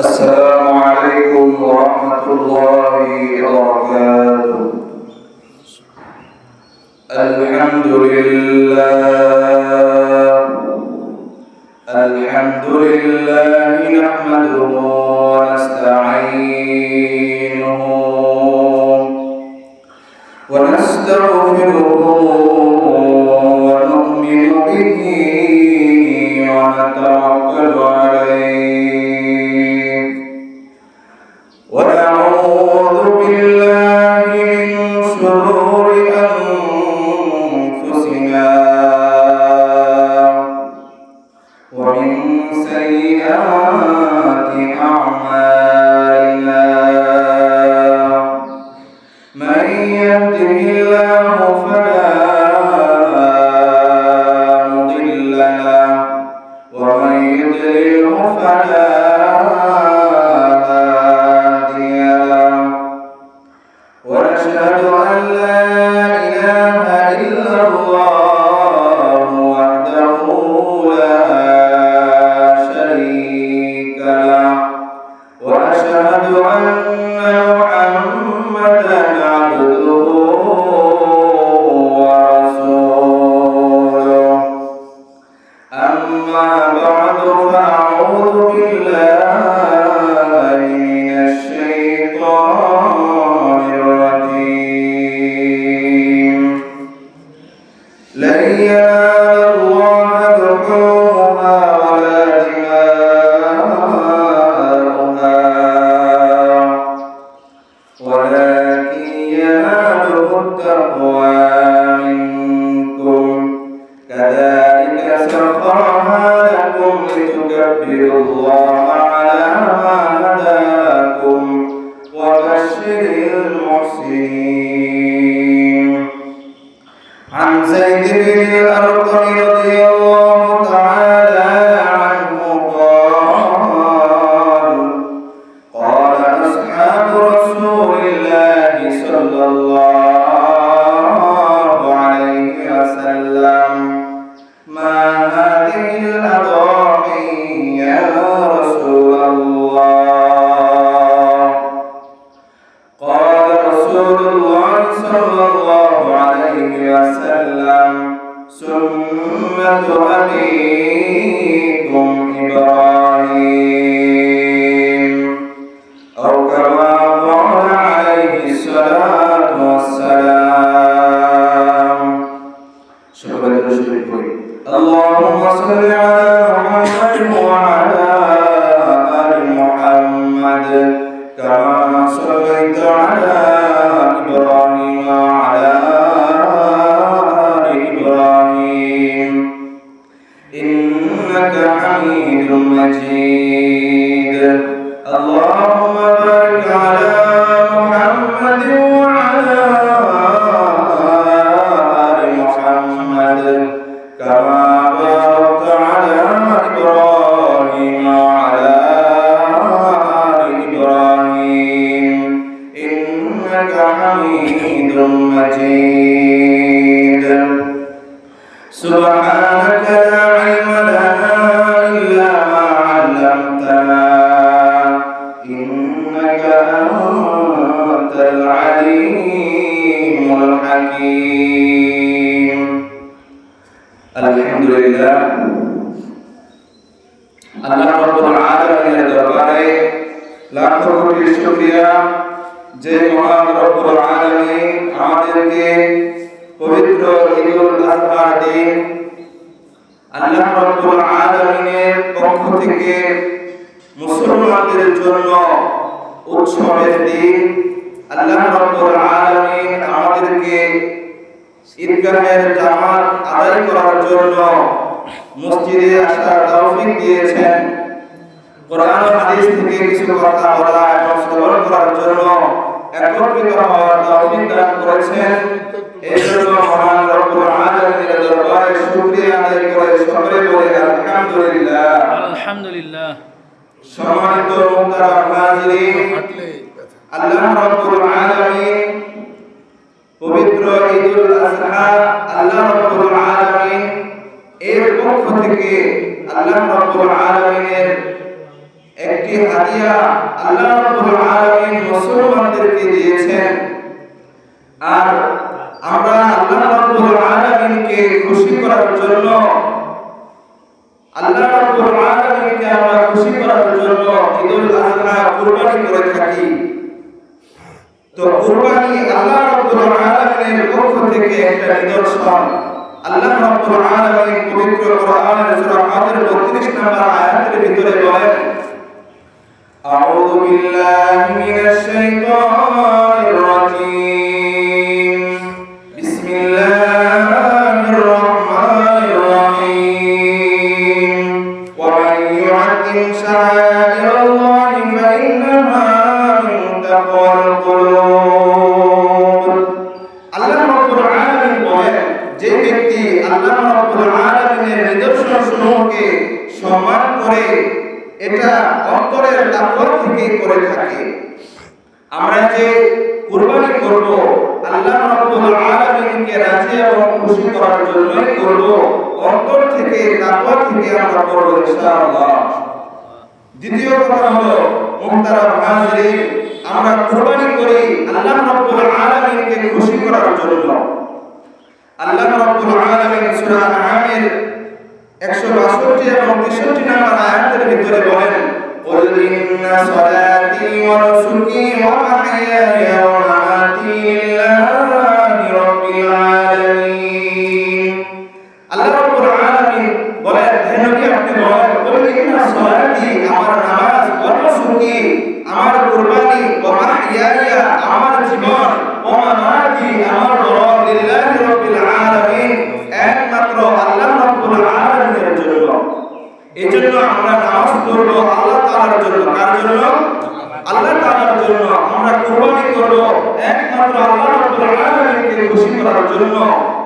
السلام عليكم ورحمة الله وبركاته. الحمد لله نحمده ونستعينه ونستغفره ونؤمن به ونتوكل عليه ونعوذ بالله من شرور أنفسنا ومن سيئات أعمالنا. من يهده الله فلا مضل له ومن يضلله فلا هادي له. ونشهد أن لا إله إلا الله وحده لا شريك له. وأشهد أن محمدا عبده ورسوله. أما بعد فأعوذ بالله من الشيطان الرجيم. لن ينال الله لحومها ولا دماؤها ولكن يناله التقوى منكم. كذلك سخرها لكم لتكبروا الله على ما هداكم وبشر المحسنين. عن زيد بن الأرقم رضي الله تعالى عنه قال أصحاب رسول الله صلى الله عليه وسلم: ما هذه الأضاحي يا رسول الله؟ قال رسول الله صلى الله عليه وسلم: سنة أبيكم إبراهيم، أو كما قال عليه الصلاة والسلام. شكرا لله. اللهم صل على محمد وعلى آل محمد كما صليت على إبراهيم وعلى آل إبراهيم إنك حميد مجيد. اللهم بارك على محمد وعلى آل محمد كما باركت على إبراهيم وعلى آل إبراهيم إنك حميد مجيد. سبحانك لا علم لنا إلا ما علمتنا إنك أنت العليم الحكيم. আলহামদুলিল্লাহ, আল্লাহ রাব্বুল আলামিনের দরবারে লাখো কোটি শুকরিয়া যে মহান রব্বুল আলামিন আমাদেরকে পবিত্র ঈদুল আযহার দিন আল্লাহ রাব্বুল আলামিনের পক্ষ থেকে মুসলমানদের জন্য উৎসবের দিন আল্লাহ রাব্বুল আলামিন আমাদেরকে ঈদগাহের জামাত আদায় করার জন্য মসজিদে আসার তৌফিক দিয়েছেন। কোরআন ও হাদিস থেকে কিছু কথা বলা এবং শ্রবণ করার জন্য একত্রিত হওয়ার তৌফিক দান করেছেন। এই জন্য মহান রব্বুল আলামিনের দরবারে শুকরিয়া আদায় করে সকলে বলে আলহামদুলিল্লাহ। আলহামদুলিল্লাহ। সম্মানিত মুহতারাম হাজিরিন, আল্লাহ রাব্বুল আলামিন পবিত্র ঈদুল আযহা আল্লাহ রাব্বুল আলামিন এর পক্ষ থেকে আল্লাহ রাব্বুল আলামিনের একটি হাদিয়া আল্লাহ রাব্বুল আলামিন মুসলমানদেরকে দিয়েছেন। আর আমরা আল্লাহ রাব্বুল আলামিনকে খুশি করার জন্য ঈদুল আযহা কুরবানি করে থাকি। তো কুরবানি আল্লাহ রাব্বুল আলামিনের পক্ষ থেকে একটা নিদর্শন। আল্লাহ রাব্বুল আলামিন পবিত্র কোরআনের সূরা ফাতির 32 নম্বর আয়াতের ভিতরে বলেন, আউযু বিল্লাহি মিনাশ শাইতানির রাজীম, বিসমিল্লাহির রাহমানির রাহিম, ওয়া মান ইউআযিম শাআইরাল্লাহি ফাইন্নাহা মিন তাকওয়াল কুলুব। আল্লাহ রাব্বুল আলামিন বলেন, যে ব্যক্তি আল্লাহ রাব্বুল আলামিনের নিদর্শনসমূহকে সম্মান করে এটা অন্তরের তাকওয়া থেকে করে থাকে। আমরা যে কুরবানি করব আল্লাহ রাব্বুল আলামিনকে রাজি এবং খুশি করার জন্যই করব, অন্তর থেকে তাকওয়া থেকে আমরা করব ইনশাআল্লাহ। দ্বিতীয় কথা হলো মুহতারাম হাজিরিন, আমরা কুরবানি করি আল্লাহ রাব্বুল আলামিনকে খুশি করার জন্য। আল্লাহ রাব্বুল আলামিন সূরা আনআমের 162 এবং 63 নম্বর আয়াতের ভিতরে বলেন, কুল ইন্না সালাতি ওয়া নুসুকি ওয়া মাহইয়ায়া ওয়া মামাতি লিল্লাহি রাব্বিল আলামিন। আল্লাহ রাব্বুল আলামিন বলেন, হে নবী আপনি বলেন, কুল ইন্না সালাতি আমার নামাজ, ওয়া নুসুকি আমার কুরবানি, ওয়া মাহইয়ায়া আমার জীবন, ওয়া মামাতি আমার মরণ, লিল্লাহি রাব্বিল আলামিন একমাত্র আল্লাহ রাব্বুল আলামিনের জন্য। এজন্য আমরা নামাজ পড়ব আল্লাহ তাআলার জন্য। কার জন্য? আল্লাহ তাআলার জন্য। আমরা কুরবানি করব একমাত্র আল্লাহ রাব্বুল আলামিনকে খুশি করার জন্য।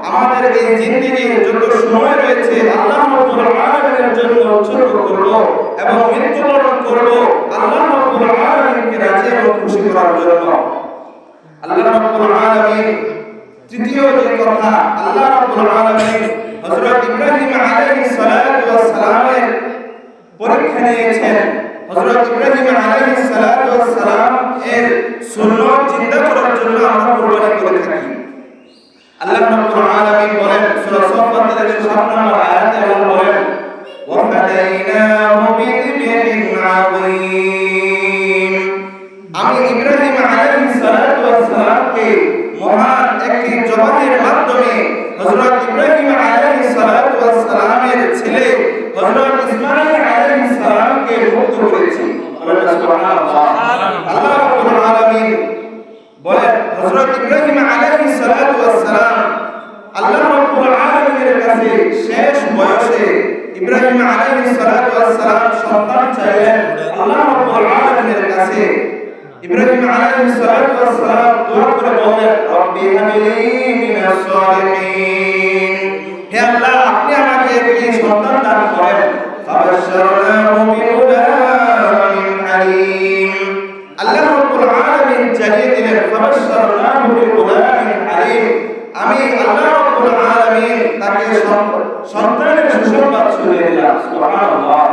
আমাদের এই জিন্দেগির যত সময় রয়েছে আল্লাহ রাব্বুল আলামিনের জন্য উৎসর্গ করব এবং মৃত্যুবরণ করব আল্লাহ রাব্বুল আলামিনকে রাজি এবং খুশি করার জন্য। আল্লাহ রাব্বুল আলামিন তৃতীয় যে কথা, আল্লাহ রাব্বুল আলামিন হযরত ইব্রাহিম আলাইহিস সালাতু ওয়াস সালামের পরীক্ষা নিয়েছেন। হযরত ইব্রাহিম আলাইহিস সালাতু ওয়াস সালাম এর সুন্নাত জিন্দা করার জন্য আমরা কুরবানি করে থাকি। আল্লাহ রাব্বুল আলামিন বলেন সূরা সাফফাতের 107 নম্বর আয়াতে আল্লাহ বলেন, ওয়া ফাদাইনাহু বিযিবহিন আযীম। আমি ইব্রাহিম আলাইহিস সালাতু ওয়াস সালামকে মহান একটি জবানের মাধ্যমে হযরত ইব্রাহিম আলাইহিস সালাতু ওয়াস সালামের ছেলে হযরত ইসমাঈল আলাইহিস সালামকে মুক্ত করেছি। সুবহানাল্লাহ। আল্লাহ রাব্বুল আলামিন বলেন, হযরত ইব্রাহিম আলাইহিস সালাতু ওয়াস সালাম আল্লাহ রাব্বুল আলামিনের কাছে শেষ বয়সে ইব্রাহিম আলাইহিস সালাতু ওয়াস সালাম সন্তান চাইলেন আল্লাহ রাব্বুল আলামিনের কাছে। ইব্রাহিম আলাইহিস সালাতু ওয়াস সালাম দোয়া করে বলেন, রব্বি হাবলি মিনাস সালিহিন, হে আল্লাহ আপনি আমাকে একটি সন্তান দান করেন। ফাবাশশারনাহু বিগুলামিন আলীম। আল্লাহ রাব্বুল আলামিন জানিয়ে দিলেন, ফাবাশশারনাহু বিগুলামিন আলীম, আমি আল্লাহ রাব্বুল আলামিন তাকে সন্তানের সুসংবাদ শুনিয়ে দিলাম। সুবহানাল্লাহ।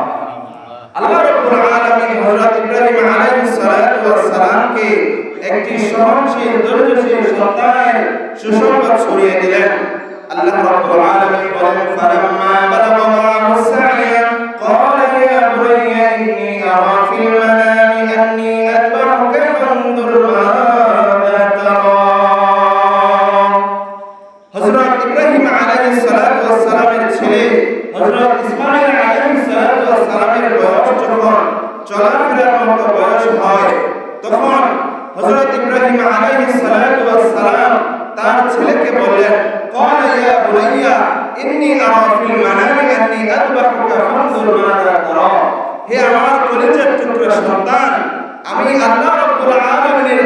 আল্লাহ রাব্বুল আলামিন হযরত ইব্রাহিম আলাইহিস সালাতু ওয়াস সালামকে একটি সহনশীল ধৈর্যশীল সন্তানের সুসংবাদ শুনিয়ে দিলেন। আল্লাহ রাব্বুল আলামিন বলেন, ফালাম্মা বালাগা মা'আহু সা'য়া ক্বালা ইয়া বুনাইয়া ইন্নী আরা ফিল মানামি আন্নী আযবাহুকা ফানজুর মাযা তারা। হযরত ইব্রাহিম আলাইহিস সালাতু ওয়াস সালামের ছেলে হযরত ইসমাঈল আলাইহিস সালাতু ওয়াস সালামের বয়স যখন চলাফেরার মতো বয়স হয়, তখন হযরত ইব্রাহিম আলাইহিস সালাতু ওয়াস সালাম তার ছেলেকে বললেন, ক্বালা ইয়া বুনাইয়া ইন্নী আরা ফিল মানামি আন্নী আযবাহুকা ফানজুর মাযা তারা। হে আমার কলিজার টুকরা সন্তান, আমি আল্লাহ রাব্বুল আলামিনের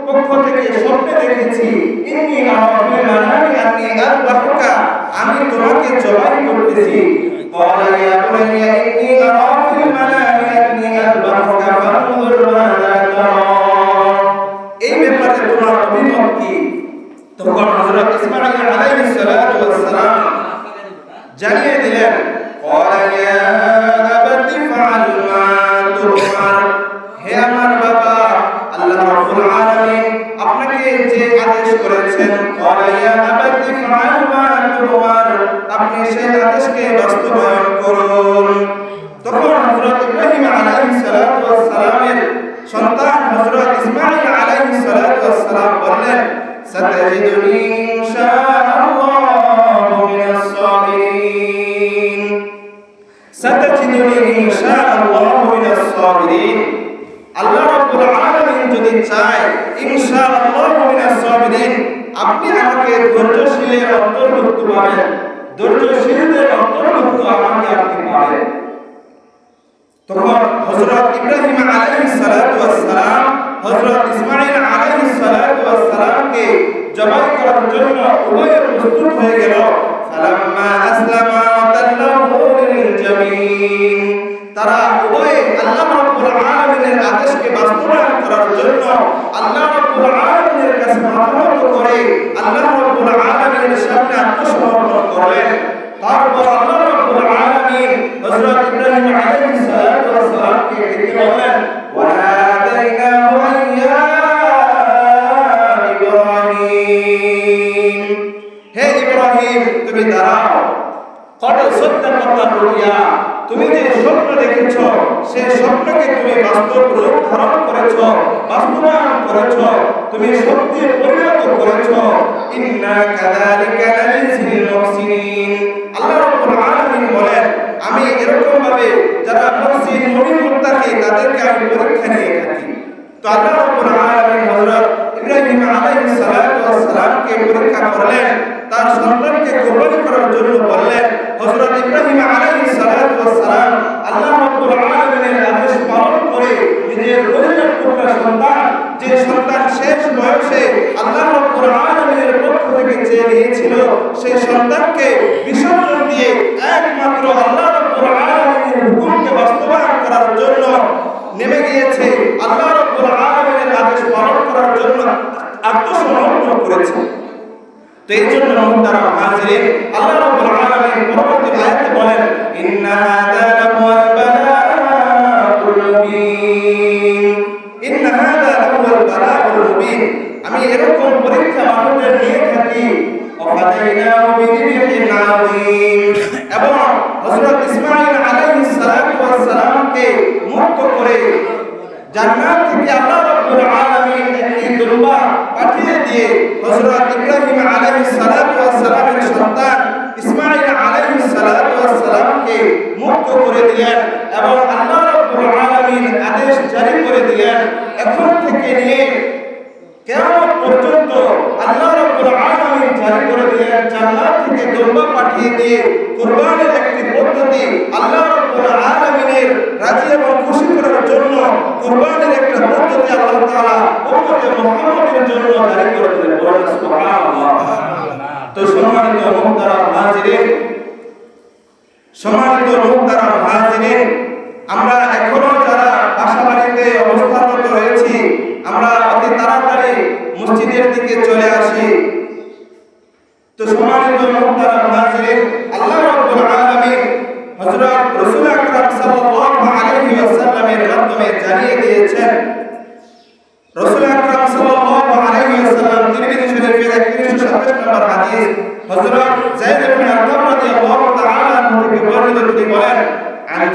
পক্ষ থেকে স্বপ্নে দেখেছি, ইন্নী আরা ফিল মানামি আন্নী আযবাহুকা, আমি তোমাকে জবাই করতেছি। ক্বালা ইয়া বুনাইয়া ইন্নী আরা ফিল মানামি আন্নী আযবাহুকা ফানজুর মাযা তারা। এই ব্যাপারে তোমার অভিমত কি? তখন হযরত ইসমাঈল আলাইহিস সালাতু ওয়াস সালাম জানিয়ে দিলেন, ক্বালা ইয়া আবাতি ফাআল মা তু'মার হে আমার বাবা, আল্লাহ রাব্বুল আলামিন আপনাকে যে আদেশ করেছেন, ক্বালা ইয়া আবাতি ফাআল মা তুমার, আপনি সেই আদেশকে বাস্তবায়ন করুন। তখন হযরত ইব্রাহিম আলাইহিস সালাতু ওয়াস সালামের সন্তান হযরত ইসমাঈল আলাইহিস সালাতু ওয়াস সালাম বললেন, সাতাজিদুনি ইনশাআল্লাহু মিনাস সাবিরিন, সাতাজিদুনি ইনশাআল্লাহু মিনাস সাবিরিন। আল্লাহ রাব্বুল আলামিন যদি চায় ইনশাআল্লাহু মিনাস সাবিরিন, আপনি আমাকে ধৈর্যশীলের অন্তর্ভুক্ত পাবেন, ধৈর্যশীলদের অন্তর্ভুক্ত আমাকে আপনি পাবেন। তখন হযরত ইব্রাহিম আলাইহিস সালাতু ওয়াস সালাম হযরত ইসমাঈল আলাইহিস সালাতু ওয়াস সালামকে জবাই করার জন্য উভয়ে প্রস্তুত হয়ে গেল। ফালাম্মা আসলামা তাল্লাহু লিল জামিন, তারা উভয়ে আল্লাহ রাব্বুল আলামিনের আদেশকে বাস্তবায়ন করার জন্য আল্লাহ রাব্বুল আলামিনের কাছে মাথা নত করে আল্লাহ রাব্বুল আলামিনের সামনে আত্মসমর্পণ করলেন। তারপর আল্লাহ রাব্বুল আলামিন হযরত ইব্রাহিম আলাইহিস সালাতু ওয়াস সালামকে ডেকে বললেন, ওয়া নাদাইনাহু ইয়া ইব্রাহিম, হে ইব্রাহিম তুমি দাঁড়াও, কত সত্যকতা রুইয়া, তুমি যে স্বপ্ন দেখেছ সেই স্বপ্নকে তুমি বাস্তব রূপ ধারণ করেছ, বাস্তবায়ন করেছ, তুমি সত্যে পরিণত করেছ। ইন্না কাযালিকা নাজিল মুহসিনিন, আল্লাহ রাব্বুল আলামিন বলেন, আমি এরকম ভাবে যারা মুহসিন মুমিন মুত্তাকি তাদেরকে আমি পরীক্ষা নিয়ে থাকি। তো আল্লাহ রাব্বুল আলামিন হযরত ইব্রাহিম আলাইহিস সালাতু ওয়াস সালামকে পরীক্ষা করলেন, তার সন্তানকে কুরবানি করার জন্য বললেন। হযরত ইব্রাহিম আলাইহিস সালাতু ওয়াস সালাম আল্লাহ রাব্বুল আলামিনের আদেশ পালন করে নিজের কলিজার টুকরা সন্তান, যে সন্তান শেষ বয়সে আল্লাহ রাব্বুল আলামিনের পক্ষ থেকে চেয়ে নিয়েছিল, সেই সন্তানকে বিসর্জন দিয়ে একমাত্র আল্লাহ রাব্বুল আলামিনের হুকুমকে বাস্তবায়ন করার জন্য নেমে গিয়েছে, আল্লাহ রাব্বুল আলামিনের আদেশ পালন করার জন্য আত্মসমর্পণ করেছে। তো এই জন্য মুহতারাম হাজিরিন, আল্লাহ রাব্বুল আলামিন পরবর্তী আয়াতে বলেন, ইন্না হাযা লাহুয়াল বালাউল মুবিন, ইন্না হাযা লাহুয়াল বালাউল মুবিন, আমি এরকম পরীক্ষা মানুষদের নিয়ে থাকি। ওয়াফাদাইনাহু বিযিবহিন আযীম, এবং হযরত ইসমাঈল আলাইহিস সালাতু ওয়াস সালামকে মুক্ত করে জান্নাত থেকে আল্লাহ রাব্বুল আলামিন একটি দুম্বা পাঠিয়ে দিয়ে হযরত ইব্রাহিম আলাইহিস সালাতু ওয়াস সালামের সন্তান ইসমাঈল আলাইহিস সালাতু ওয়াস সালামকে মুক্ত করে দিলেন, এবং আল্লাহ রাব্বুল আলামিন আদেশ জারি করে দিলেন, এখন থেকে নিয়ে কিয়ামত পর্যন্ত আল্লাহ রাব্বুল আলামিন জারি করে দিলেন জান্নাত থেকে দুম্বা পাঠিয়ে দিয়ে কুরবানির একটি পদ্ধতি আল্লাহ রাব্বুল আলামিনের রাজি এবং খুশি করার জন্য কুরবানির একটা পদ্ধতি আল্লাহ তাআলা উম্মতে মুহাম্মাদের জন্য জারি করে দিলেন। বলেন সুবহানাল্লাহ। তো সম্মানিত মুহতারাম হাজিরিন, সম্মানিত মুহতারাম হাজিরিন, আমরা এখনো যারা বাসাবাড়িতে অবস্থানরত রয়েছি, আমরা অতি তাড়াতাড়ি মসজিদের দিকে চলে আসি। তো সম্মানিত মুহতারাম হাজিরিন, আল্লাহ রাব্বুল আলামিন হযরত রাসূল আকরাম সাল্লাল্লাহু আলাইহি ওয়াসাল্লামের মাধ্যমে জানিয়ে দিয়েছেন। রাসূল আকরাম সাল্লাল্লাহু আলাইহি ওয়াসাল্লাম তিরমিজি শরীফের 3127 নম্বর হাদিস হযরত যায়েদ ইবনে আরকাম রাদিয়াল্লাহু তাআলা আনহু থেকে বর্ণিত, তিনি বলেন, عن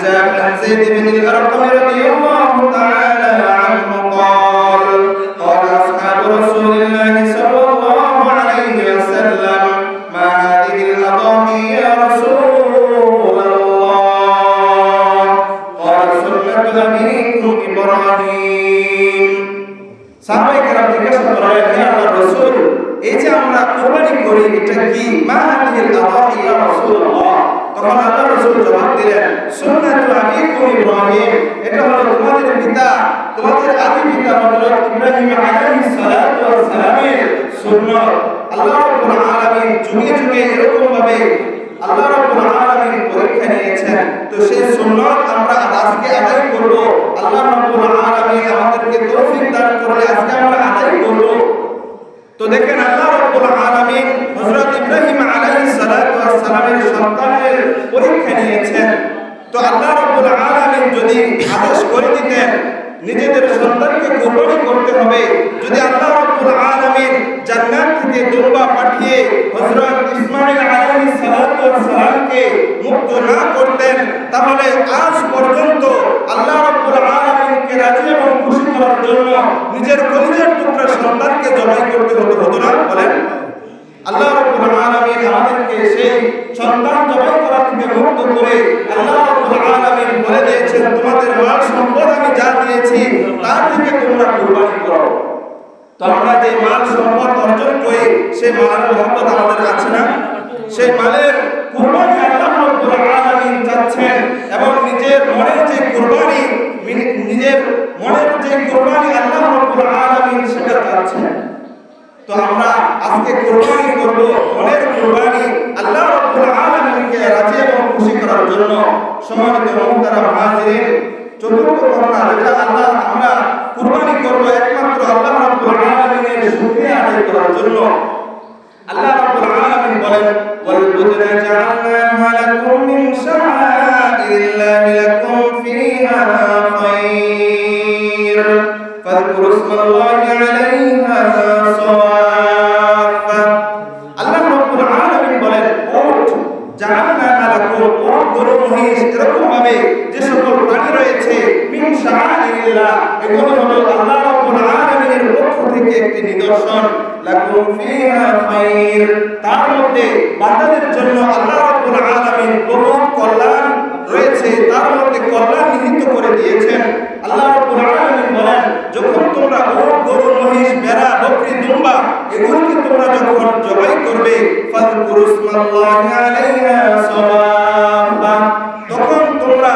زيد بن الأرقم رضي الله تعالى عنه قال قال أصحاب رسول الله صلى الله عليه وسلم ما هذه الأضاحي يا رسول الله قال سنة أبيكم إبراهيم। সাহাবায়ে কেরাম জিজ্ঞাসা করলেন, হে আল্লাহর রাসূল, এই যে আমরা কুরবানি করি এটা কি? মা হাদিহিল আদাহি ইয়া রাসূলুল্লাহ। তখন আল্লাহর রাসূল জবাব দিলেন, সুন্নাতু আবিকুম ইব্রাহিম, এটা হলো তোমাদের পিতা, তোমাদের আদি পিতা হযরত ইব্রাহিম আলাইহিস সালাতু ওয়াস সালামের সুন্নাত। আল্লাহ রাব্বুল আলামিন যুগে যুগে এরকম ভাবে আল্লাহ রাব্বুল আলামিন পরীক্ষা নিয়েছেন। তো সেই সুন্নাত আমরা আজকে আদায় করব। আল্লাহ রাব্বুল আলামিন আমাদেরকে তৌফিক দান করলে আজকে আমরা আদায় করব। তো দেখেন আল্লাহ রাব্বুল আলামিন হযরত ইব্রাহিম আলাইহিস সালাতু ওয়াস সালামের সন্তানের পরীক্ষা নিয়েছেন। তো আল্লাহ রাব্বুল আলামিন যদি আদেশ করে দিতেন নিজেদের নিজের সন্তানকে কুরবানি করতে হবে। যদি আল্লাহ রাব্বুল আলামিন জান্নাত থেকে দুম্বা পাঠিয়ে হযরত ইসমাঈল আলাইহিস সালাতু ওয়াস সালামকে মুক্ত না করতেন, তাহলে আজ পর্যন্ত আল্লাহ রাব্বুল আলামিনকে রাজি এবং খুশি করার জন্য নিজের কলিজার টুকরা সন্তানকে জবাই করতে হতো না? বলেন। আল্লাহ রাব্বুল আলামিন আমাদেরকে সেই সন্তান জবাই করা থেকে মুক্ত করে আল্লাহ রাব্বুল আলামিন বলে দিয়েছেন, তোমাদের মাল সম্পদ আমি যা দিয়েছি তার থেকে তোমরা কুরবানি করো। তো আমরা যে মাল সম্পদ অর্জন করি সেই মালের মহব্বত আমাদের আছে না? সেই মালের কুরবানি আল্লাহ রাব্বুল আলামিন চাচ্ছেন এবং নিজের মনের যে কুরবানি আল্লাহ রাব্বুল আলামিন সেটা চাচ্ছেন। তো আমরা আজকে কুরবানি করব, মনের কুরবানি আল্লাহ রাব্বুল আলামিনকে রাজি এবং খুশি করার জন্য। সম্মানিত মুহতারাম হাজিরিন, চতুর্থ কথা যেটা আমরা কুরবানি করব একমাত্র আল্লাহ রাব্বুল আলামিনের শুকরিয়া আদায় করার জন্য। আল্লাহ রাব্বুল আলামিন বলেন, ওয়াল বুদনা জাআলনাহা লাকুম মিন শাআইরিল্লাহি লাকুম ফীহা খায়র ফাযকুরু ইসমাল্লাহি আলাইহা সাওয়াফা। আল্লাহ রাব্বুল আলামিন বলেন, উট জাআলনাহা লাকুম, উট গরু মহিষ এরকম ভাবে যে সকল প্রাণী রয়েছে মিন শাআইরিল্লাহ, এগুলো হলো আল্লাহ রাব্বুল আলামিনের পক্ষ থেকে একটি নিদর্শন। লাকুম ফীহা খায়র, তার মধ্যে বান্দাদের জন্য আল্লাহ রাব্বুল আলামিন বহু কল্যাণ রয়েছে, তার মধ্যে কল্যাণ নিহিত করে দিয়েছেন। আল্লাহ রাব্বুল আলামিন বলেন, যখন তোমরা উট গরু মহিষ ভেড়া বকরি দুম্বা এগুলোকে তোমরা যখন জবাই করবে, ফাযকুরু ইসমাল্লাহি আলাইহা সাওয়াফা, তখন তোমরা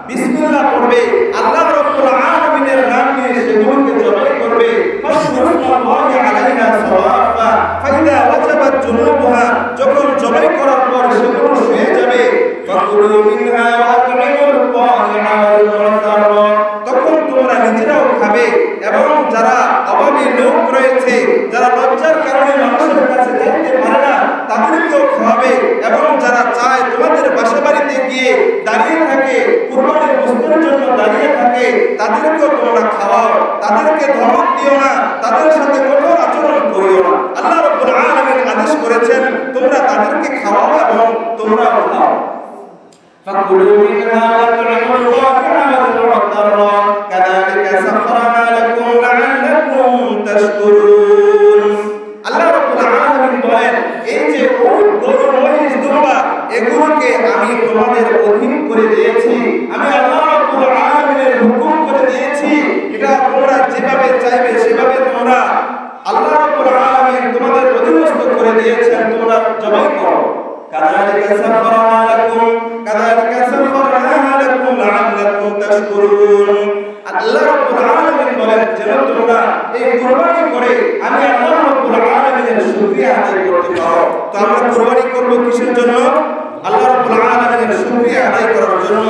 বিসমিল্লাহ পড়বে, আল্লাহ রাব্বুল আলামিনের নাম নিয়ে সেগুলোকে জবাই করবে। ফাযকুরু ইসমাল্লাহি আলাইহা সাওয়াফা ফাইদা ওয়াজাবাত জুনুবুহা, যখন জবাই করার পর সেগুলো শুয়ে যাবে, ফাকুলু মিনহা ওয়া আত'ইমুল কানিআ ওয়াল মু'তার, তখন তোমরা নিজেরাও খাবে এবং যারা অভাবী লোক রয়েছে, যারা লজ্জার কারণে মানুষের কাছে যেতে পারে না তাদেরকেও খাওয়াবে, এবং যারা চায় তোমাদের বাসা বাড়িতে গিয়ে দাঁড়িয়ে থাকে, কুরবানির গোশতের জন্য দাঁড়িয়ে থাকে, তাদেরকেও তোমরা খাওয়াও। তাদেরকে ধমক দিও না, তাদের সাথে কঠোর আচরণ করিও না। আল্লাহ রাব্বুল আলামিন আদেশ করেছেন তোমরা তাদেরকে খাওয়াও এবং তোমরাও খাও। فكلوا منها وأطعموا القانع والمعتر كذلك سخرنا لكم لعلكم تشكرون। আল্লাহ রাব্বুল আলামিন বলেন, এই যে উট গরু মহিষ দুম্বা এগুলোকে আমি তোমাদের অধীন করে দিয়েছি, আমি আল্লাহ রাব্বুল আলামিনের হুকুম করে দিয়েছি, এটা তোমরা যেভাবে চাইবে সেভাবে তোমরা আল্লাহ রাব্বুল আলামিন তোমাদের অধীনস্থ করে দিয়েছেন, তোমরা জবাই করো। কাযালিকা সাখখারনা লাকুম লাআল্লাকুম তাশকুরুন। আল্লাহ রাব্বুল আলামিন বলেন, যেন তোমরা এই কুরবানি করে আমি আল্লাহ রাব্বুল আলামিনের শুকরিয়া আদায় করতে পারো। তো আমরা কুরবানি করব কিসের জন্য? আল্লাহ রাব্বুল আলামিনের শুকরিয়া আদায় করার জন্য।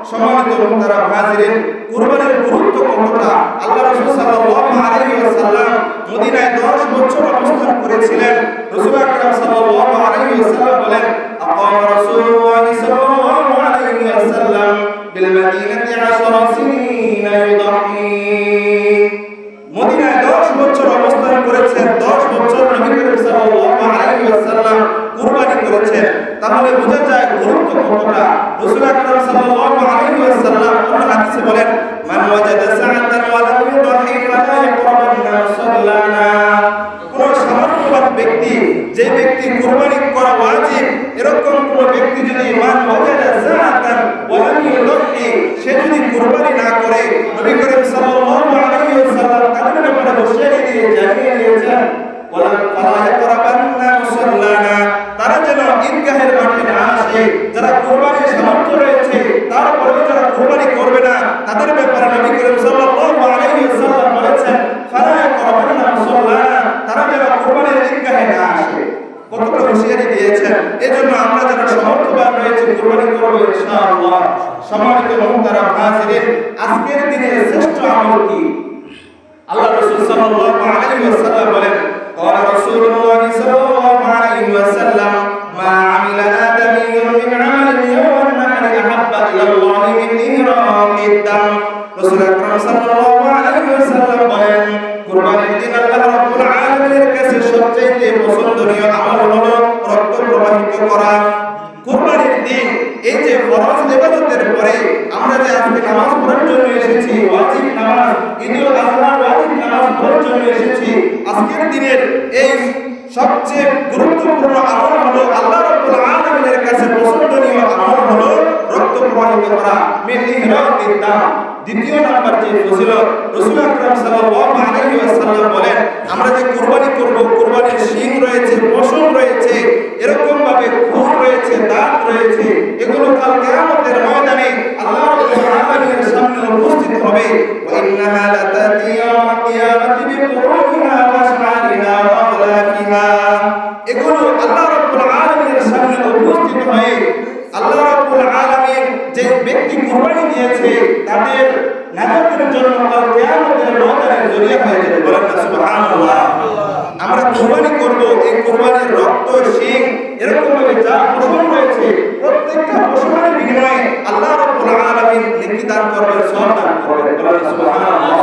সম্মানিত মুহতারাম হাজিরিন, কুরবানির গুরুত্ব কতটা? আল্লাহ রাসূল সাল্লাল্লাহু আলাইহি ওয়াসাল্লাম মদিনায় 10 বছর অবস্থান করেছিলেন। রাসূল আকরাম সাল্লাল্লাহু আলাইহি ওয়াসাল্লাম বলেন, আকামা রাসূলুল্লাহ সাল্লাল্লাহু আলাইহি ওয়াসাল্লাম বিল মদিনাতি 10 সিনিনা ইউদাহি। মদিনায় 10 বছর অবস্থান করেছেন, 10 বছর নবী করিম সাল্লাল্লাহু আলাইহি ওয়াসাল্লাম কুরবানি করেছেন। তাহলে বোঝা যায় গুরুত্ব কতটা। রাসূল আকরাম সাল্লাল্লাহু আলাইহি ওয়াসাল্লাম কোন হাদিসে বলেন, মান ওয়াজাদা সাআতান ওয়া লাম ইউদাহি ফালা ইয়াকরাবান্না সাল্লানা। কোন সামর্থ্যবান ব্যক্তি, যে ব্যক্তি কুরবানি করা ওয়াজিব, এরকম কোন ব্যক্তি যদি মান ওয়াজাদা সাআতান ওয়া লাম ইউদাহি, সে যদি কুরবানি না করে, নবী করিম সাল্লাল্লাহু আলাইহি ওয়াসাল্লাম তাদের ব্যাপারে হুঁশিয়ারি দিয়ে জানিয়ে দিয়েছেন, ওয়ালা ফালা ইয়াকরাবান্না সাল্লানা, তারা যেন ঈদগাহের মাঠে না আসে। যারা কুরবানির সামর্থ্য রয়েছে তারপরেও যারা কুরবানি করবে না, তাদের ব্যাপারে নবী করিম সাল্লাল্লাহু আলাইহি ওয়াসাল্লাম বলেছেন, ফালা ইয়াকরাবান্না সাল্লানা, তারা যেন কুরবানির ঈদগাহে না আসে। কতটা হুঁশিয়ারি দিয়েছেন। এজন্য আমরা যারা সামর্থ্যবান রয়েছে কুরবানি করব ইনশাআল্লাহ। সম্মানিত মুহতারাম হাজিরিন, আজকের দিনে শ্রেষ্ঠ আমল কি? আল্লাহ রাসূল সাল্লাল্লাহু আলাইহি ওয়াসাল্লাম বলেন, قال رسول الله صلى الله عليه وسلم ما عمل آدمي من عمل يوم النحر أحب إلى الله من إهراق الدم। রাসূল আকরাম সাল্লাল্লাহু আলাইহি নামাজ, ঈদুল আযহার ওয়াজিব নামাজ পড়ার জন্য এসেছি। আজকের দিনের এই সবচেয়ে গুরুত্বপূর্ণ আমল হলো আল্লাহ রাব্বুল আলামিনের কাছে পছন্দনীয় আমল হলো রক্ত প্রবাহিত করা, মিন ইহরাকিদ দাম। দ্বিতীয় নাম্বার যে ফজিলত, রাসূল আকরাম সাল্লাল্লাহু আলাইহি ওয়াসাল্লাম বলেন, আমরা যে কুরবানি করব, কুরবানির শিং রয়েছে, পশম রয়েছে, এরকম ভাবে খুর রয়েছে, দাঁত রয়েছে, এগুলো কাল কিয়ামতের ময়দানে আল্লাহ রাব্বুল আলামিনের সামনে উপস্থিত হবে। ওয়া ইন্নাহা লাতাতি ইয়াওমাল কিয়ামাতি বিকুরুহা ওয়া শাআরিহা ওয়া আখলাফিহা। এগুলো আল্লাহ রাব্বুল আলামিনের সামনে উপস্থিত হয়ে আল্লাহ রাব্বুল আলামিন যে ব্যক্তি কুরবানি দিয়েছে তাদের নাজাতের জন্য কাল কিয়ামতের ময়দানে জড়িয়ে হয়ে যাবে। বলেন না সুবহানাল্লাহ। আমরা কুরবানি করব, এই কুরবানির রক্ত, শিং, এরকম ভাবে যা পশম রয়েছে, প্রত্যেকটা পশমের বিনিময়ে আল্লাহ রাব্বুল আলামিন নেকি দান করবেন, সওয়াব দান করবেন। বলেন সুবহানাল্লাহ।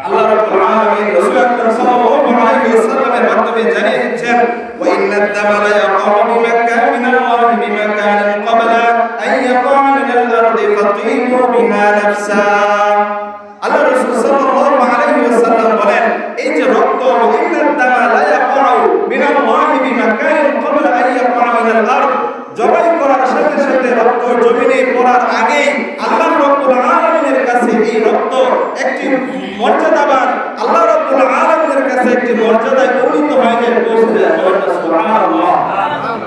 আল্লাহ রাব্বুল আলামিন রাসূল আকরাম সাল্লাল্লাহু আলাইহি ওয়াসাল্লামের মাধ্যমে জানিয়ে দিচ্ছেন, ওয়া ইন্নাদ দামা লা ইয়াকাউ বিমাকান মিনাল্লাহি বিমাকানিন ক্বাবলা আন ইয়াকা মিনাল আরদি ফাতিমু বিহা নাফসা। আল্লাহ রাসূল সাল্লাল্লাহু আলাইহি ওয়াসাল্লাম বলেন, এই যে রক্ত, ওয়া ইন্নাদ দামা লা ইয়াকাউ মিনাল্লাহি বিমাকানিন ক্বাবলা আন ইয়াকা মিনাল আরদ, জবাই করার সাথে সাথে রক্ত জমিনে পড়ার আগেই আল্লাহ রাব্বুল আলামিনের কাছে এই রক্ত একটি মর্যাদাবান, আল্লাহ রাব্বুল আলামিনের কাছে একটি মর্যাদায় উন্নীত হয়ে যায়, পৌঁছে যায়। সুবহানাল্লাহ।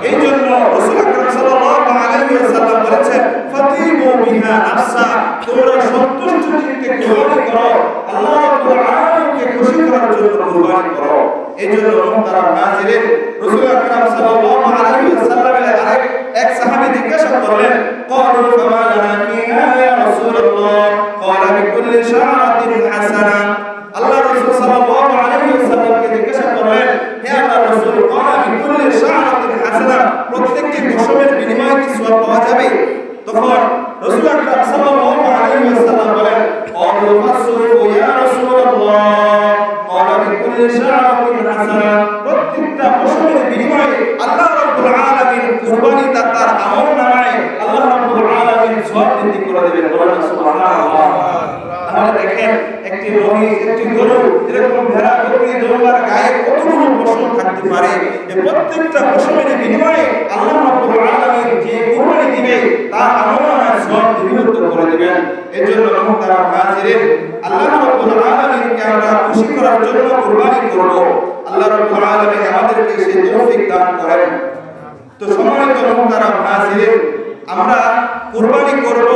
এই জন্য রাসূল আকরাম সাল্লাল্লাহু আলাইহি ওয়াসাল্লাম বলেছেন, ফাতিমু বিহা নাফসা, তোমরা সন্তুষ্ট চিত্তে কুরবানি করো, আল্লাহ রাব্বুল আলামিনকে খুশি করার জন্য কুরবানি করো। এই জন্য মুহতারাম হাজিরিন, রাসূল আকরাম সাল্লাল্লাহু আলাইহি ওয়াসাল্লামের এক সাহাবী জিজ্ঞাসা করলেন, ক্বালু ফামা লানা ফিহা ইয়া রাসূলুল্লাহ, ক্বালা বিকুল্লি শাআরাতিন হাসানা। আল্লাহ রাসূল সাল্লাল্লাহু আলাইহি ওয়াসাল্লামকে জিজ্ঞাসা করলেন, হে আল্লাহর রাসূল, ক্বালা বিকুল্লি শাআরাতিন হাসানা, প্রত্যেকটি পশমের বিনিময়ে কি সওয়াব পাওয়া যাবে? তখন রাসূল আকরাম সাল্লাল্লাহু আলাইহি ওয়াসাল্লাম বলেন, ক্বালু ফাসুফু ইয়া রাসূলুল্লাহ, ক্বালা বিকুল্লি শাআরাতিন হাসানা, প্রত্যেকটা পশমের বিনিময়ে আল্লাহ রাব্বুল আলামিন কুরবানি দাতার আমলনামায় আল্লাহ রাব্বুল আলামিন সওয়াব বৃদ্ধি করে দেবেন। বলেন সুবহানাল্লাহ। তাহলে দেখেন, একটি মহিষ, একটি গরু, এরকম ভেড়া, বকরি, দোলবার গায়ে কতগুলো পশম থাকতে পারে, এই প্রত্যেকটা পশমের বিনিময়ে আল্লাহ রাব্বুল আলামিন যে কুরবানি দিবে তার আমলনামায় সওয়াব দ্বিগুণিত করে দেবেন। এজন্য মুহতারাম হাজিরিন, আল্লাহ রাব্বুল আলামিনকে আমরা খুশি করার জন্য কুরবানি করব। আল্লাহ রাব্বুল আলামিন আমাদেরকে সেই তৌফিক দান করেন। তো সম্মানিত মুহতারাম হাজিরিন, আমরা কুরবানি করব,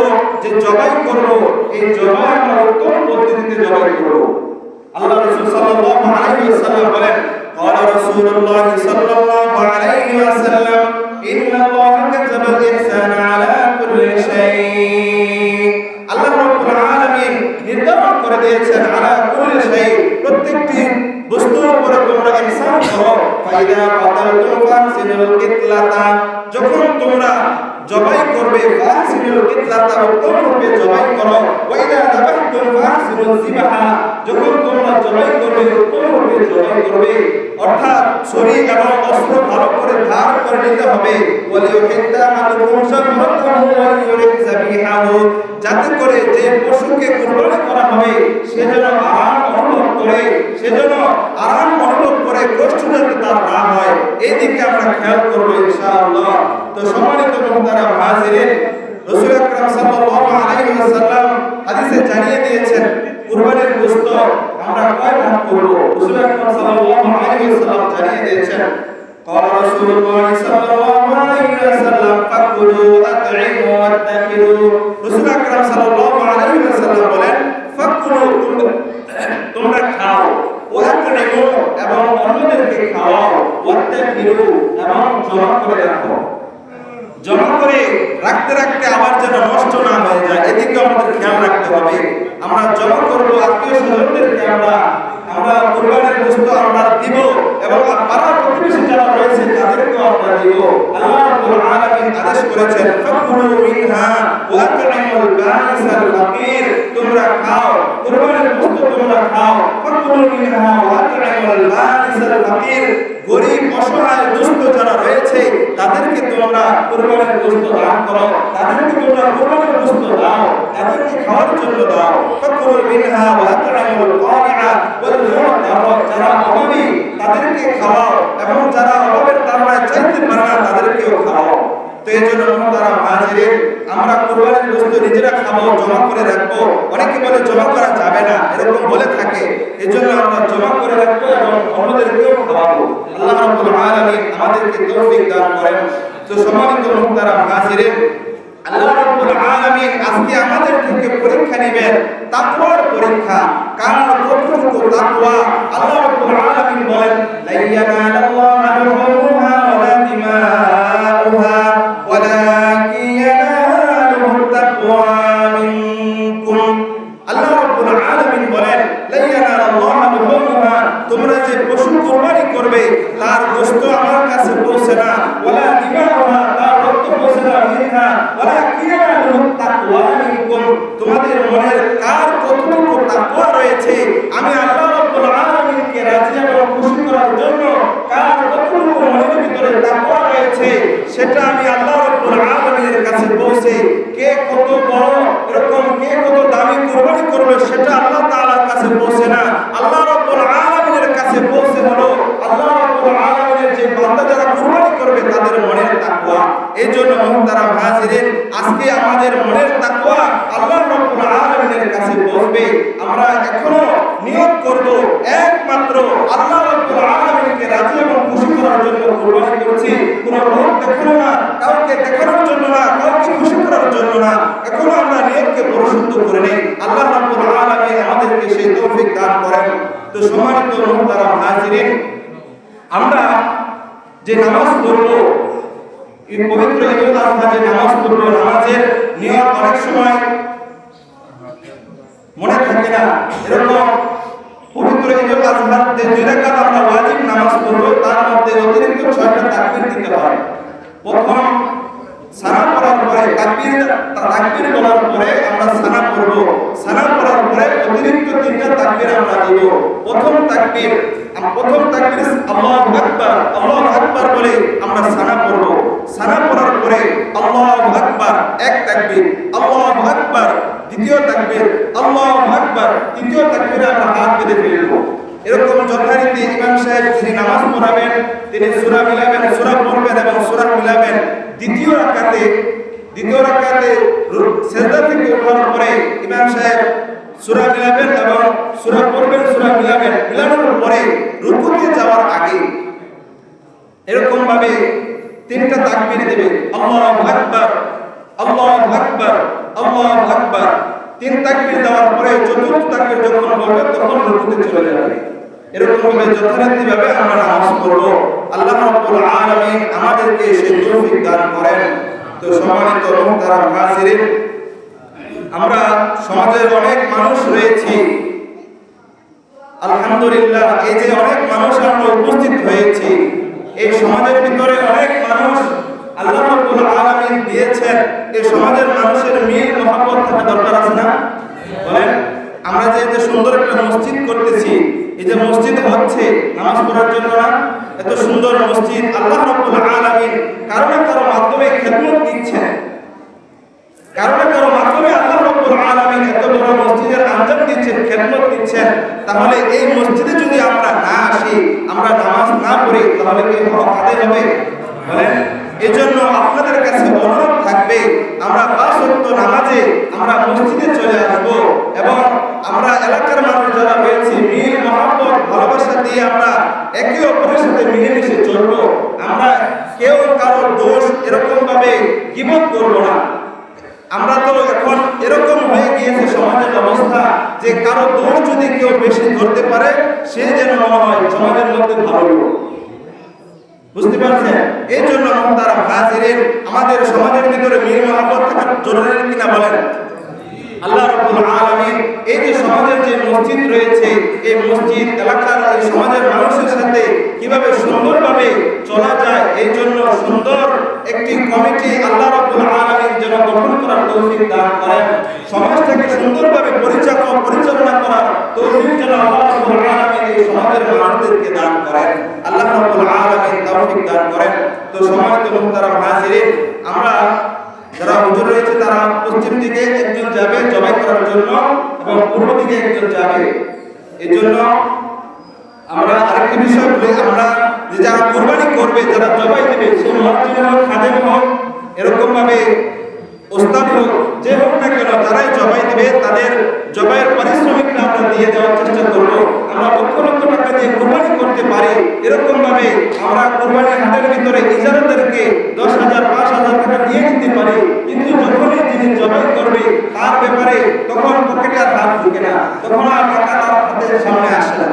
যে জবাই করব, এই জবাই আমরা উত্তম পদ্ধতিতে জবাই করব। আল্লাহ রাসূল সাল্লাল্লাহু আলাইহি ওয়াসাল্লাম বলেন, ক্বালা রাসূলুল্লাহ সাল্লাল্লাহু আলাইহি ওয়াসাল্লাম, ইন্নাল্লাহা কাতাবাল ইহসানা আলা কুল্লি শাই। আল্লাহ রাব্বুল আলামিন নির্ধারণ করে দিয়েছেন, আলা কুল্লি শাই, প্রত্যেকটি বস্তুর উপরে তোমরা ইহসান করো। ফাইদা কাতালতুম ফাহসিনুল কিতলাতা, যখন তোমরা জবাই করবে, ফাহসিনুল কিতলাতা, উত্তম রূপে জবাই করো। ওয়াইদা যাবাহতুম ফাহসিনুল যিবাহা, যখন তোমরা জবাই করবে, উত্তম রূপে জবাই করবে। অর্থাৎ ছুরি এবং অস্ত্র ভালো করে ধার করে নিতে হবে। ওয়ালিউহিদ্দা আহাদুকুম শাফরাতাহু ওয়া ইউরিদ যাবিহাহু, যাতে করে যে পশুকে কুরবানি করা হবে সে যেন আরাম অনুভব করে, কষ্ট যাতে তার না হয়, এই দিকে আমরা খেয়াল করব ইনশাআল্লাহ। তো সম্মানিত মুহতারাম হাজিরিন, রাসূল আকরাম সাল্লাল্লাহু আলাইহি ওয়াসাল্লাম হাদিসে জানিয়ে দিয়েছেন কুরবানির গোশত আমরা কয় ভাগ করব। রাসূল আকরাম সাল্লাল্লাহু আলাইহি ওয়াসাল্লাম জানিয়ে দিয়েছেন, قال رسول الله صلى الله عليه وسلم فكلوا واطعموا واتقوا। রাসূল আকরাম সাল্লাল্লাহু আলাইহি ওয়াসাল্লাম বলেন, ফাকুলু, তোমরা খাও, ওয়াতইমু, এবং অন্যদেরকে খাওয়াও, ওয়াত্তাকিরু, এবং জমা করে রাখো। জমা করে রাখতে রাখতে আবার যেন নষ্ট না হয়ে যায়, এদিকে আমাদের খেয়াল রাখতে হবে। আমরা জমা করব, আত্মীয় স্বজনদেরকে আমরা কুরবানির গোশত আমরা দিব, এবং পাড়া প্রতিবেশী যারা রয়েছে তাদেরকেও আমরা দিব। আল্লাহ রাব্বুল আলামিন আদেশ করেছেন, ফাকুলু মিনহা ওয়াতইমুল বাইসাল ফাকির, তোমরা খাও, কুরবানির গোশত তোমরা খাও। ফাকুলু মিনহা ওয়াতইমুল বাইসাল ফাকির, গরিব অসহায় দুস্থ যারা রয়েছে তাদেরকে তোমরা কুরবানির গোশত দান করো, তাদেরকে তোমরা কুরবানির গোশত দাও, তাদেরকে খাওয়ার জন্য দাও। ফাকুলু মিনহা ওয়া আত'ইমুল কানিআ ওয়াল মু'তার, যারা অভাবী তাদেরকে খাওয়াও এবং যারা অভাবের তাড়নায় চাইতে পারে না তাদেরকেও খাওয়াও। তো এই জন্য তারা হাজিরে আমরা কুরবানির গোশত নিজেরা খাবো, জমা করে রাখবো। অনেকে বলে জমা করা যাবে না, এরকম বলে থাকে। এই জন্য আমরা জমা করে রাখবো এবং অন্যদেরকেও খাওয়াবো। আল্লাহ রাব্বুল আলামিন আমাদেরকে তৌফিক দান করেন। তো সম্মানিত মুহতারাম হাজিরিন, আল্লাহ রাব্বুল আলামিন আজকে আমাদের থেকে পরীক্ষা নেবেন, তাকওয়ার পরীক্ষা। কারণ কতটুকু তাকওয়া, আল্লাহ রাব্বুল আলামিন বলেন লা ইয়ানালাল্লাহু লুহুমুহা ওয়ালা দিমাউহা ওয়ালাকিন ইয়ানালুহু তাকওয়া মিনকুম। আল্লাহ রাব্বুল আলামিন বলেন লা ইয়ানালাল্লাহু লুহুমুহা, তোমরা যে পশু কুরবানি করবে তার গোশত আমার কাছে পৌঁছে না, ওয়ালা দিমাউহা, তার রক্ত পৌঁছে না, মিনহা ওয়ালাকিন ইয়ানালুহু তাকওয়া মিনকুম, তোমাদের মনের কার কতটুকু তাকওয়া রয়েছে আমি আল্লাহ রাব্বুল আলামিনকে রাজি এবং খুশি করার জন্য কার কতটুকু মনের ভিতরে তাকওয়া রয়েছে সেটা আমি আল্লাহ রাব্বুল আলামিনের কাছে পৌঁছে। কে কত বড় এরকম কে কত দামি কুরবানি করবে সেটা আল্লাহ তাআলার কাছে পৌঁছে না, আল্লাহ রাব্বুল আলামিনের কাছে পৌঁছে হলো আল্লাহ রাব্বুল আলামিনের যে বান্দা যারা কুরবানি করবে তাদের মনের তাকওয়া। এই জন্য মুহতারাম হাজিরিন, আজকে আমাদের মনের তাকওয়া আল্লাহ রাব্বুল আলামিনের কাছে পৌঁছবে। আমরা এখনো নিয়ত করব একমাত্র আল্লাহ রাব্বুল আলামিনকে রাজি এবং খুশি করার জন্য কুরবানি করছি, কোনো লোক দেখানো না, কাউকে দেখানোর জন্য না, কাউকে খুশি করার জন্য না। এখনো আমরা নিয়তকে পরিশুদ্ধ করে নেই। আল্লাহ রাব্বুল আলামিন আমাদেরকে সেই তৌফিক দান করেন। তো সম্মানিত মুহতারাম হাজিরিন, আমরা যে নামাজ পড়ব, এই পবিত্র ঈদুল আযহা যে নামাজ পড়ব, নামাজের নিয়ত অনেক সময় মনে থাকে না। এরকম পবিত্র ঈদুল আযহার যে 2 রাকাত আমরা ওয়াজিব নামাজ পড়ব তার মধ্যে অতিরিক্ত 6টা তাকবীর দিতে হয়। প্রথম সানা পড়ার পরে তাকবীর বলার পরে আমরা সানা পড়ব, সানা পড়ার পরে অতিরিক্ত 3টা তাকবীর আমরা দিব। প্রথম তাকবীর আল্লাহু আকবার বলে আমরা সানা পড়ব। সানা পড়ার পরে আল্লাহু আকবার এক তাকবীর, আল্লাহু আকবার দ্বিতীয় তাকবীর, আল্লাহু আকবার তৃতীয় তাকবীরে আমরা হাত বেঁধে ফেলব। এরকম যথারীতি ইমাম সাহেব যিনি নামাজ পড়াবেন তিনি সূরা মিলাবেন, সূরা পড়বেন এবং সূরা মিলাবেন। দ্বিতীয় রাকাতে সিজদা থেকে ওঠার পরে ইমাম সাহেব সূরা মিলাবেন এবং সূরা পড়বেন, সূরা মিলাবেন। মিলানোর পরে রুকুতে যাওয়ার আগে এরকম ভাবে 3টা তাকবীর দেবে, আল্লাহু আকবার, আল্লাহু আকবার, আল্লাহু আকবার। 3 তাকবীর দেওয়ার পরে চতুর্থ তাকবীর যখন বলবে তখন রুকুতে চলে যাবে। এরকম ভাবে যথারীতি ভাবে আমরা নামাজ পড়ব। আল্লাহ রাব্বুল আলামিন আমাদেরকে সেই তৌফিক দান করেন। তো সম্মানিত মুহতারাম হাজিরিন, আমরা সমাজের অনেক মানুষ রয়েছি, আলহামদুলিল্লাহ এই যে অনেক মানুষ আমরা উপস্থিত হয়েছি, এই সমাজের ভিতরে অনেক মানুষ আল্লাহ রাব্বুল আলামিন দিয়েছেন। এই সমাজের মানুষের মিল মহব্বত থাকা দরকার আছে না? বলেন, আমরা যে সুন্দর একটা মসজিদ করতেছি, এই যে মসজিদ হচ্ছে নামাজ পড়ার জন্য না, এত সুন্দর মসজিদ আল্লাহ রাব্বুল আলামিন কারো না কারো মাধ্যমে খেদমত দিচ্ছেন, কারো না কারো মাধ্যমে আল্লাহ রাব্বুল আলামিন এত বড় মসজিদের আঞ্জাম দিচ্ছেন, খেদমত দিচ্ছেন। তাহলে এই মসজিদে যদি আমরা না আসি, আমরা নামাজ না পড়ি, তাহলে কি হক আদায় হবে? বলেন, এজন্য আপনাদের কাছে অনুরোধ থাকবে আমরা 5 ওয়াক্ত নামাজে আমরা মসজিদে চলে আসব এবং আমরা এলাকার মানুষ যারা রয়েছে মিল মহব্বত ভালোবাসা দিয়ে আমরা একে অপরের সাথে মিলেমিশে চলব। আমরা কেউ কারো দোষ এরকম ভাবে গীবত করব না। আমরা তো এখন এরকম হয়ে গিয়েছে সমাজের অবস্থা যে কারো দোষ যদি কেউ বেশি ধরতে পারে সে যেন মনে হয় সমাজের মধ্যে ভালো লোক। বুঝতে পারছেন? এই জন্য মুহতারাম হাজিরিন, আমাদের সমাজের ভিতরে মিল মহব্বত থাকা জরুরি কিনা বলেন? আল্লাহ রাব্বুল আলামিন এই যে সমাজের যে মসজিদ রয়েছে, এই মসজিদ এলাকার এই সমাজের মানুষের সাথে কিভাবে সুন্দরভাবে চলা যায়, এই জন্য সুন্দর একটি কমিটি আল্লাহ রাব্বুল আলামিন যেন গঠন করার তৌফিক দান করেন। সমাজটাকে সুন্দরভাবে পরিচালনা করার তৌফিক যেন আল্লাহ রাব্বুল আলামিন এই সমাজের মানুষদেরকে দান করেন। আল্লাহ রাব্বুল আলামিন তৌফিক দান করেন। তো সম্মানিত মুহতারাম হাজিরিন, আমরা যারা হুজুর রয়েছে তারা পশ্চিম দিকে একজন যাবে জবাই করার জন্য এবং পূর্ব দিকে একজন যাবে। এই জন্য আমরা আরেকটি বিষয় বলি, আমরা যে যারা কুরবানি করবে, যারা জবাই দেবে, সে মসজিদের হোক, খাদেম হোক, এরকম ভাবে ওস্তাদ হোক, যে হোক না কেন, যারাই জবাই দেবে তাদের জবাইয়ের পারিশ্রমিকটা আমরা দিয়ে দেওয়ার চেষ্টা করবো। আমরা লক্ষ লক্ষ টাকা দিয়ে কুরবানি করতে পারি, এরকম ভাবে আমরা কুরবানির হাটের ভিতরে ইজারাদারকে 10,000 5,000 টাকা দিয়ে দিতে পারি, কিন্তু যখনই যিনি জবাই করবে তার ব্যাপারে তখন পকেটে আর হাত ঢুকে না, তখন আর টাকা তার হাতের সামনে আসে না।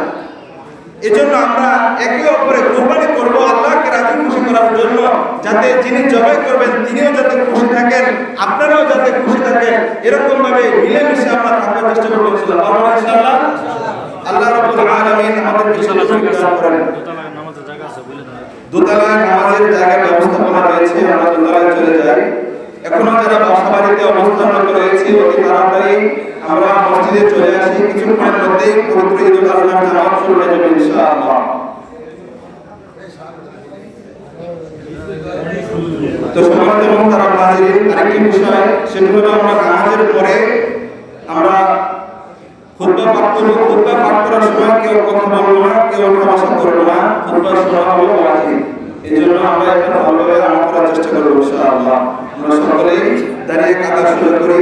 এজন্য আমরা একে অপরে কুরবানি করব আল্লাহকে রাজি খুশি করার জন্য, যাতে যিনি জবাই করবেন তিনিও যাতে খুশি থাকেন, আপনারাও যাতে খুশি থাকেন, এরকম ভাবে মিলেমিশে আমরা থাকার চেষ্টা করব ইনশাআল্লাহ। আল্লাহ রাব্বুল আলামিন আমাদেরকে সুযোগ দান করেন। দোতলায় নামাজের জায়গার ব্যবস্থাপনা রয়েছে, আমরা দোতলায় চলে যাই। এখনো যারা বাসা বাড়িতে অবস্থানরত রয়েছে অতি তাড়াতাড়ি আমরা মসজিদে চলে আসি, কিছুক্ষণের মধ্যেই পবিত্র ঈদুল আজহার জামাত শুরু হয়ে যাবে ইনশাআল্লাহ। তো সম্মানিত মুহতারাম হাজিরিন, আরেকটি বিষয়, সেটা হলো আমরা নামাজের পরে আমরা খুতবা পাঠ করার সময় কেউ কথা বলবো না, কেউ ভাষা করবো না, খুতবা শোনা হলো ওয়াজিব। এই জন্য আমরা এটা ভালোভাবে আমল করার চেষ্টা করবো ইনশাআল্লাহ। আমরা সকলেই দাঁড়িয়ে কাতার শুরু করি।